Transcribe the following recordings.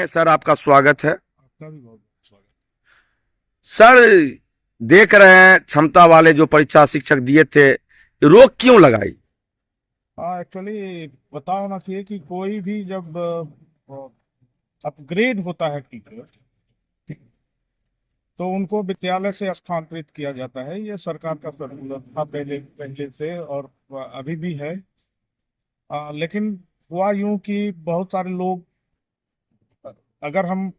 में सर आपका स्वागत है। आपका भी बहुत बहुत स्वागत। सर, देख रहे हैं क्षमता वाले जो परीक्षा शिक्षक दिए थे, रोक क्यों लगाई? हाँ, एक्चुअली पता होना चाहिए कि कोई भी जब अपग्रेड होता है टीचर, तो उनको विद्यालय से स्थानांतरित किया जाता है। ये सरकार का सर्कुलर था पहले पहले से, और अभी भी है। लेकिन हुआ यूं कि बहुत सारे लोग, अगर हम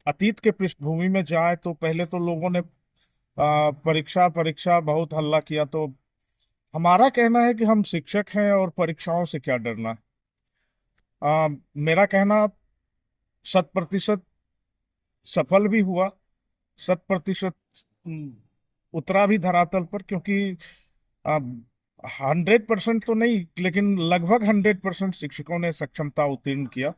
अतीत के पृष्ठभूमि में जाए तो पहले तो लोगों ने परीक्षा परीक्षा बहुत हल्ला किया। तो हमारा कहना है कि हम शिक्षक हैं और परीक्षाओं से क्या डरना। मेरा कहना 100% सफल भी हुआ, 100% उतरा भी धरातल पर, क्योंकि 100% तो नहीं लेकिन लगभग 100% शिक्षकों ने सक्षमता उत्तीर्ण किया।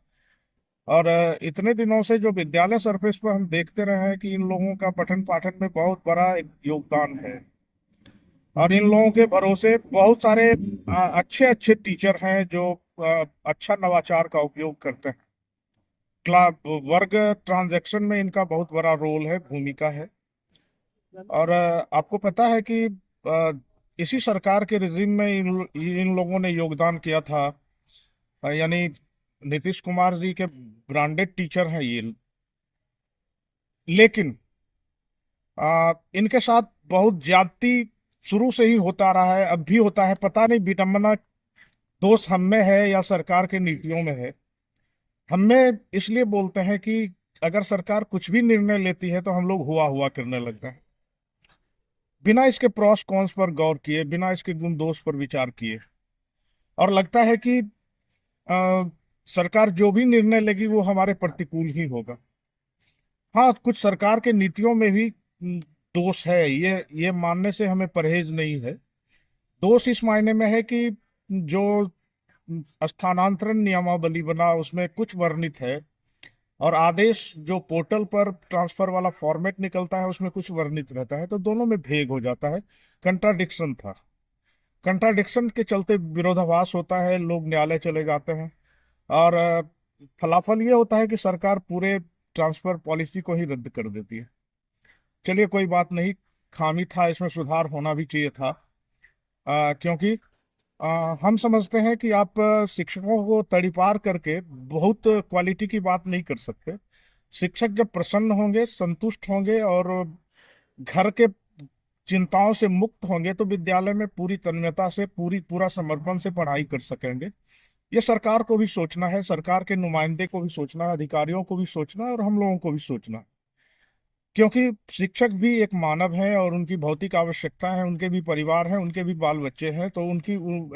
और इतने दिनों से जो विद्यालय सरफेस पर हम देखते रहे हैं कि इन लोगों का पठन पाठन में बहुत बड़ा एक योगदान है। और इन लोगों के भरोसे बहुत सारे अच्छे अच्छे टीचर हैं जो अच्छा नवाचार का उपयोग करते हैं। वर्ग ट्रांजैक्शन में इनका बहुत बड़ा रोल है, भूमिका है। और आपको पता है कि इसी सरकार के रिजिम में इन लोगों ने योगदान किया था। यानी नीतीश कुमार जी के ब्रांडेड टीचर हैं ये। लेकिन इनके साथ बहुत ज्यादती शुरू से ही होता रहा है, अब भी होता है। पता नहीं विडंबना दोष हम में है या सरकार के नीतियों में है। हमें इसलिए बोलते हैं कि अगर सरकार कुछ भी निर्णय लेती है तो हम लोग हुआ हुआ करने लगते हैं, बिना इसके प्रॉस कॉन्स पर गौर किए, बिना इसके गुण दोष पर विचार किए। और लगता है कि अ, सरकार जो भी निर्णय लेगी वो हमारे प्रतिकूल ही होगा। हाँ, कुछ सरकार के नीतियों में भी दोष है, ये मानने से हमें परहेज नहीं है। दोष इस मायने में है कि जो स्थानांतरण नियमावली बना उसमें कुछ वर्णित है, और आदेश जो पोर्टल पर ट्रांसफर वाला फॉर्मेट निकलता है उसमें कुछ वर्णित रहता है, तो दोनों में भेद हो जाता है। कंट्राडिक्शन था। कंट्राडिक्शन के चलते विरोधाभास होता है, लोग न्यायालय चले जाते हैं। और फलाफल ये होता है कि सरकार पूरे ट्रांसफर पॉलिसी को ही रद्द कर देती है। चलिए, कोई बात नहीं, खामी था, इसमें सुधार होना भी चाहिए था। क्योंकि हम समझते हैं कि आप शिक्षकों को तड़ीपार करके बहुत क्वालिटी की बात नहीं कर सकते। शिक्षक जब प्रसन्न होंगे, संतुष्ट होंगे और घर के चिंताओं से मुक्त होंगे तो विद्यालय में पूरी तन्मयता से, पूरा समर्पण से पढ़ाई कर सकेंगे। ये सरकार को भी सोचना है, सरकार के नुमाइंदे को भी सोचना है, अधिकारियों को भी सोचना है, और हम लोगों को भी सोचना है। क्योंकि शिक्षक भी एक मानव है और उनकी भौतिक आवश्यकता है, उनके भी परिवार हैं, उनके भी बाल बच्चे हैं। तो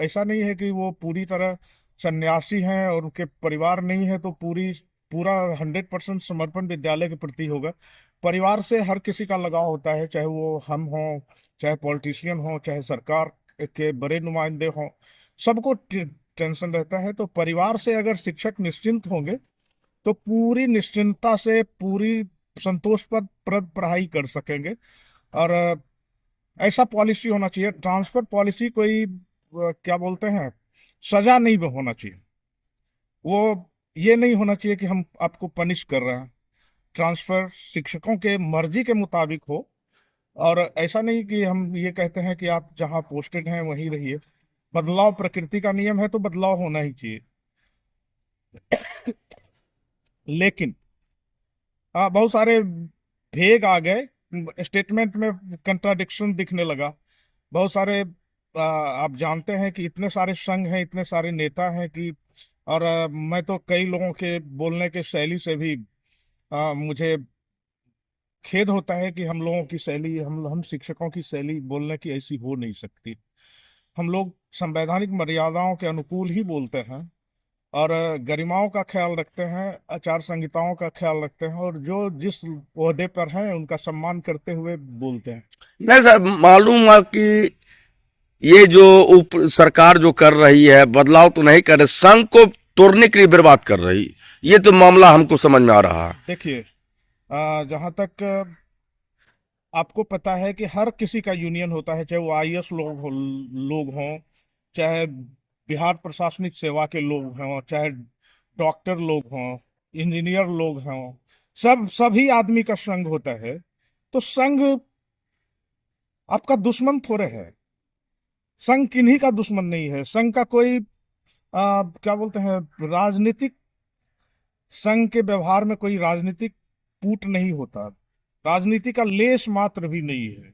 ऐसा नहीं है कि वो पूरी तरह सन्यासी हैं और उनके परिवार नहीं है तो पूरा 100% समर्पण विद्यालय के प्रति होगा। परिवार से हर किसी का लगाव होता है, चाहे वो हम हों, चाहे पॉलिटिशियन हो, चाहे सरकार के बड़े नुमाइंदे हों। सबको टेंशन रहता है। तो परिवार से अगर शिक्षक निश्चिंत होंगे तो पूरी निश्चिंतता से, पूरी संतोषप्रद पढ़ाई कर सकेंगे। और ऐसा पॉलिसी होना चाहिए। ट्रांसफर पॉलिसी कोई क्या बोलते हैं, सजा नहीं होना चाहिए। वो ये नहीं होना चाहिए कि हम आपको पनिश कर रहे हैं। ट्रांसफर शिक्षकों के मर्जी के मुताबिक हो, और ऐसा नहीं कि हम ये कहते हैं कि आप जहां पोस्टेड हैं वहीं रहिए। बदलाव प्रकृति का नियम है तो बदलाव होना ही चाहिए। लेकिन बहुत सारे भेग आ गए, स्टेटमेंट में कंट्राडिक्शन दिखने लगा। बहुत सारे आप जानते हैं कि इतने सारे संघ हैं, इतने सारे नेता हैं कि, और मैं तो कई लोगों के बोलने के शैली से भी मुझे खेद होता है कि हम लोगों की शैली, हम शिक्षकों की शैली बोलने की ऐसी हो नहीं सकती। हम लोग संवैधानिक मर्यादाओं के अनुकूल ही बोलते हैं, और गरिमाओं का ख्याल रखते हैं, आचार संहिताओं का ख्याल रखते हैं, और जो जिस ओहदे पर हैं उनका सम्मान करते हुए बोलते हैं। नहीं सर, मालूम है कि ये जो सरकार जो कर रही है, बदलाव तो नहीं कर रही, संघ को तोड़ने के लिए बर्बाद कर रही। ये तो मामला हमको समझ में आ रहा है। देखिए, जहां तक आपको पता है कि हर किसी का यूनियन होता है, चाहे वो आईएएस लोग हों, चाहे बिहार प्रशासनिक सेवा के लोग हों, चाहे डॉक्टर लोग हों, इंजीनियर लोग हों, सभी आदमी का संघ होता है। तो संघ आपका दुश्मन थोड़े है। संघ किन्हीं का दुश्मन नहीं है। संघ का कोई क्या बोलते हैं, राजनीतिक, संघ के व्यवहार में कोई राजनीतिक पूट नहीं होता। राजनीति का लेश मात्र भी नहीं है।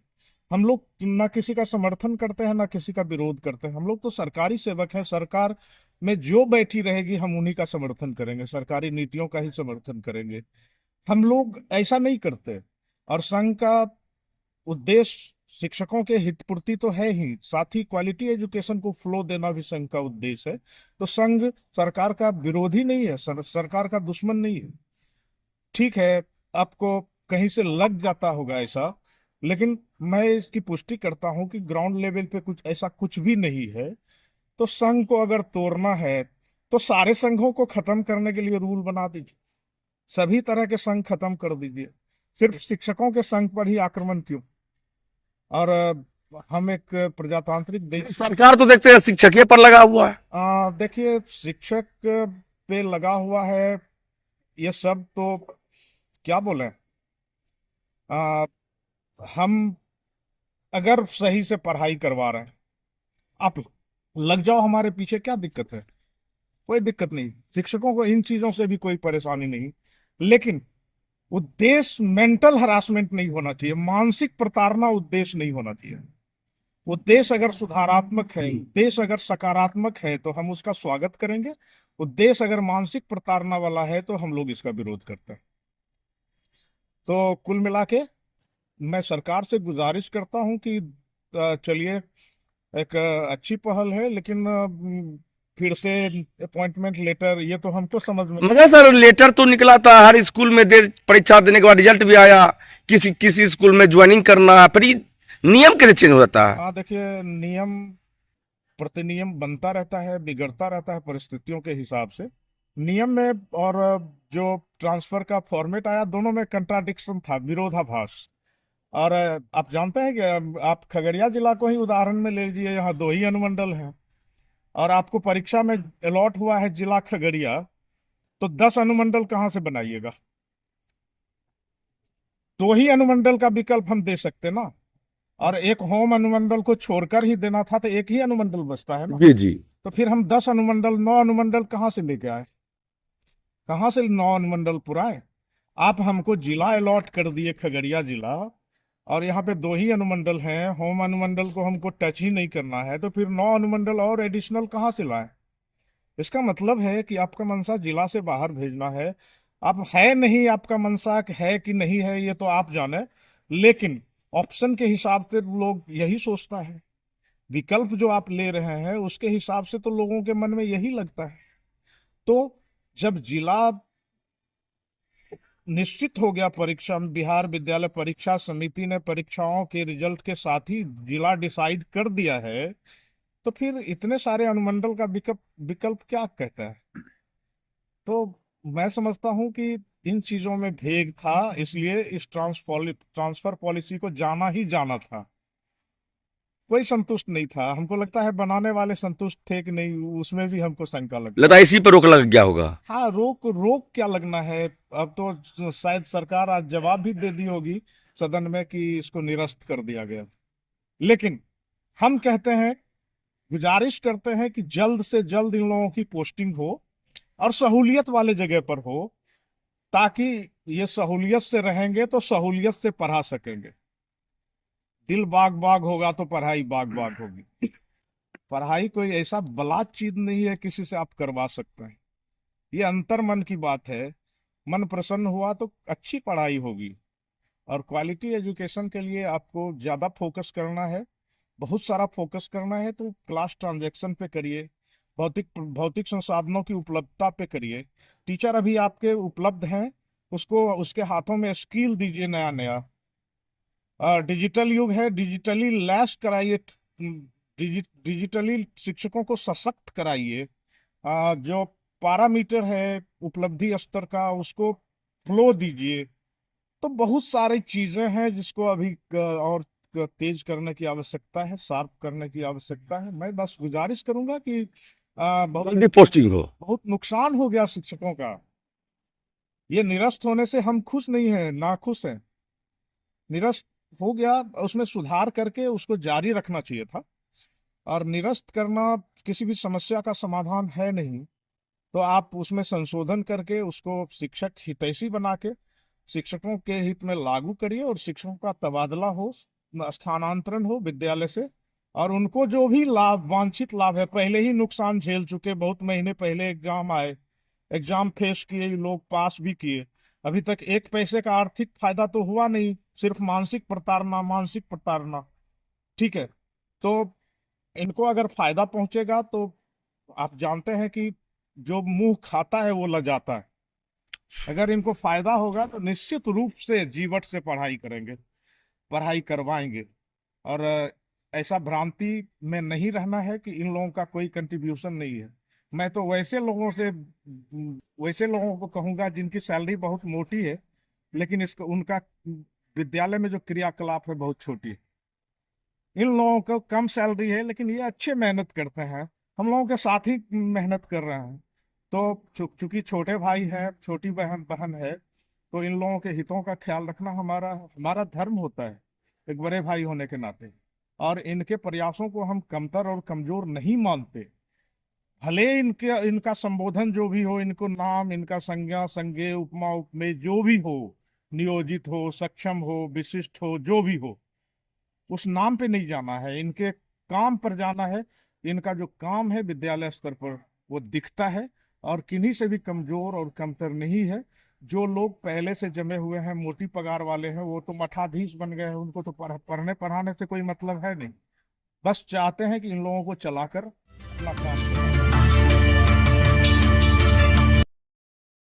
हम लोग ना किसी का समर्थन करते हैं ना किसी का विरोध करते हैं। हम लोग तो सरकारी सेवक हैं। सरकार में जो बैठी रहेगी हम उन्हीं का समर्थन करेंगे, सरकारी नीतियों का ही समर्थन करेंगे। हम लोग ऐसा नहीं करते। और संघ का उद्देश्य शिक्षकों के हित पूर्ति तो है ही, साथ ही क्वालिटी एजुकेशन को फ्लो देना भी संघ का उद्देश्य है। तो संघ सरकार का विरोधी नहीं है, सरकार का दुश्मन नहीं है। ठीक है, आपको कहीं से लग जाता होगा ऐसा, लेकिन मैं इसकी पुष्टि करता हूं कि ग्राउंड लेवल पे कुछ ऐसा कुछ भी नहीं है। तो संघ को अगर तोड़ना है तो सारे संघों को खत्म करने के लिए रूल बना दीजिए, सभी तरह के संघ खत्म कर दीजिए। सिर्फ शिक्षकों के संघ पर ही आक्रमण क्यों? और हम एक प्रजातांत्रिक देश। सरकार तो देखते हैं शिक्षक ही पर लगा हुआ है। देखिए, शिक्षक पे लगा हुआ है ये सब तो क्या बोले। आ, हम अगर सही से पढ़ाई करवा रहे हैं, आप लग जाओ हमारे पीछे, क्या दिक्कत है? कोई दिक्कत नहीं, शिक्षकों को इन चीजों से भी कोई परेशानी नहीं। लेकिन उद्देश्य मेंटल हरासमेंट नहीं होना चाहिए, मानसिक प्रताड़ना उद्देश्य नहीं होना चाहिए। उद्देश्य अगर सुधारात्मक है, उद्देश्य अगर सकारात्मक है तो हम उसका स्वागत करेंगे। उद्देश्य अगर मानसिक प्रताड़ना वाला है तो हम लोग इसका विरोध करते हैं। तो कुल मिला के मैं सरकार से गुजारिश करता हूं कि चलिए, एक अच्छी पहल है, लेकिन फिर से अपॉइंटमेंट लेटर, ये तो हमको समझ में। मगर सर लेटर तो निकला था हर स्कूल में, दे परीक्षा देने के बाद रिजल्ट भी आया, किसी किसी स्कूल में ज्वाइनिंग करना है, पर ये नियम कैसे चेंज होता है? हाँ, देखिए, नियम प्रतिनियम बनता रहता है, बिगड़ता रहता है परिस्थितियों के हिसाब से। नियम में और जो ट्रांसफर का फॉर्मेट आया, दोनों में कंट्राडिक्शन था, विरोधाभास। और आप जानते हैं कि आप खगड़िया जिला को ही उदाहरण में ले लीजिए, यहाँ 2 ही अनुमंडल हैं और आपको परीक्षा में अलॉट हुआ है जिला खगड़िया, तो 10 अनुमंडल कहाँ से बनाइएगा? 2 ही अनुमंडल का विकल्प हम दे सकते ना। और एक होम अनुमंडल को छोड़कर ही देना था तो एक ही अनुमंडल बचता है ना। जी जी। तो फिर हम 10 अनुमंडल, 9 अनुमंडल कहाँ से लेके आए? कहाँ से 9 अनुमंडल पुराए? आप हमको जिला अलॉट कर दिए, खगड़िया जिला, और यहाँ पे 2 ही अनुमंडल हैं, होम अनुमंडल को हमको टच ही नहीं करना है, तो फिर 9 अनुमंडल और एडिशनल कहाँ से लाए? इसका मतलब है कि आपका मंशा जिला से बाहर भेजना है। आप है नहीं, आपका मंशा है कि नहीं है ये तो आप जाने, लेकिन ऑप्शन के हिसाब से लोग यही सोचता है। विकल्प जो आप ले रहे हैं उसके हिसाब से तो लोगों के मन में यही लगता है। तो जब जिला निश्चित हो गया, परीक्षा, बिहार विद्यालय परीक्षा समिति ने परीक्षाओं के रिजल्ट के साथ ही जिला डिसाइड कर दिया है, तो फिर इतने सारे अनुमंडल का विकल्प विकल्प क्या कहता है? तो मैं समझता हूं कि इन चीजों में भेद था, इसलिए इस ट्रांसफर पॉलिसी को जाना ही जाना था। कोई संतुष्ट नहीं था। हमको लगता है बनाने वाले संतुष्ट थे कि नहीं, उसमें भी हमको शंका लगता लगता है। है इसी पर रोक लग गया होगा। हाँ, रोक रोक क्या लगना है? अब तो शायद सरकार आज जवाब भी दे दी होगी सदन में कि इसको निरस्त कर दिया गया। लेकिन हम कहते हैं, गुजारिश करते हैं कि जल्द से जल्द इन लोगों की पोस्टिंग हो और सहूलियत वाले जगह पर हो, ताकि ये सहूलियत से रहेंगे तो सहूलियत से पढ़ा सकेंगे। दिल बाग बाग होगा तो पढ़ाई बाग बाग होगी। पढ़ाई कोई ऐसा बलात् चीज नहीं है किसी से आप करवा सकते हैं। ये अंतर मन की बात है। मन प्रसन्न हुआ तो अच्छी पढ़ाई होगी। और क्वालिटी एजुकेशन के लिए आपको ज्यादा फोकस करना है, बहुत सारा फोकस करना है, तो क्लास ट्रांजैक्शन पे करिए, भौतिक भौतिक संसाधनों की उपलब्धता पे करिए। टीचर अभी आपके उपलब्ध हैं, उसको उसके हाथों में स्किल दीजिए नया नया। डिजिटल युग है, डिजिटली लैस कराइए, डिजिटली शिक्षकों को सशक्त कराइए। जो पैरामीटर है उपलब्धि स्तर का, उसको फ्लो दीजिए। तो बहुत सारी चीजें हैं जिसको अभी और तेज करने की आवश्यकता है, शार्प करने की आवश्यकता है। मैं बस गुजारिश करूंगा कि बहुत जल्दी पोस्टिंग हो। बहुत नुकसान हो गया शिक्षकों का। ये निरस्त होने से हम खुश नहीं हैं, नाखुश हैं। निरस्त हो गया, उसमें सुधार करके उसको जारी रखना चाहिए था। और निरस्त करना किसी भी समस्या का समाधान है नहीं। तो आप उसमें संशोधन करके उसको शिक्षक हितैषी बना के शिक्षकों के हित में लागू करिए, और शिक्षकों का तबादला हो, स्थानांतरण हो विद्यालय से। और उनको जो भी लाभ, वांछित लाभ है, पहले ही नुकसान झेल चुके, बहुत महीने पहले एग्जाम आए, एग्जाम फेस किए, लोग पास भी किए, अभी तक एक पैसे का आर्थिक फायदा तो हुआ नहीं, सिर्फ मानसिक प्रताड़ना, मानसिक प्रताड़ना। ठीक है। तो इनको अगर फायदा पहुंचेगा तो आप जानते हैं कि जो मुंह खाता है वो लजाता है। अगर इनको फायदा होगा तो निश्चित रूप से जीवट से पढ़ाई करेंगे, पढ़ाई करवाएंगे। और ऐसा भ्रांति में नहीं रहना है कि इन लोगों का कोई कंट्रीब्यूशन नहीं है। मैं तो वैसे लोगों को कहूंगा जिनकी सैलरी बहुत मोटी है, लेकिन इसका उनका विद्यालय में जो क्रियाकलाप है बहुत छोटी है। इन लोगों को कम सैलरी है, लेकिन ये अच्छे मेहनत करते हैं, हम लोगों के साथ ही मेहनत कर रहे हैं। तो चूंकि छोटे भाई है, छोटी बहन बहन है, तो इन लोगों के हितों का ख्याल रखना हमारा हमारा धर्म होता है, एक बड़े भाई होने के नाते। और इनके प्रयासों को हम कमतर और कमजोर नहीं मानते। भले इनके इनका संबोधन जो भी हो, इनको नाम, इनका संज्ञा, संज्ञेय, उपमा, उपमेय जो भी हो, नियोजित हो, सक्षम हो, विशिष्ट हो, जो भी हो, उस नाम पे नहीं जाना है, इनके काम पर जाना है। इनका जो काम है विद्यालय स्तर पर वो दिखता है, और किन्हीं से भी कमजोर और कमतर नहीं है। जो लोग पहले से जमे हुए हैं, मोटी पगार वाले हैं, वो तो मठाधीश बन गए हैं, उनको तो पढ़ने पढ़ाने से कोई मतलब है नहीं। बस चाहते हैं कि इन लोगों को चलाकर अपना काम करें।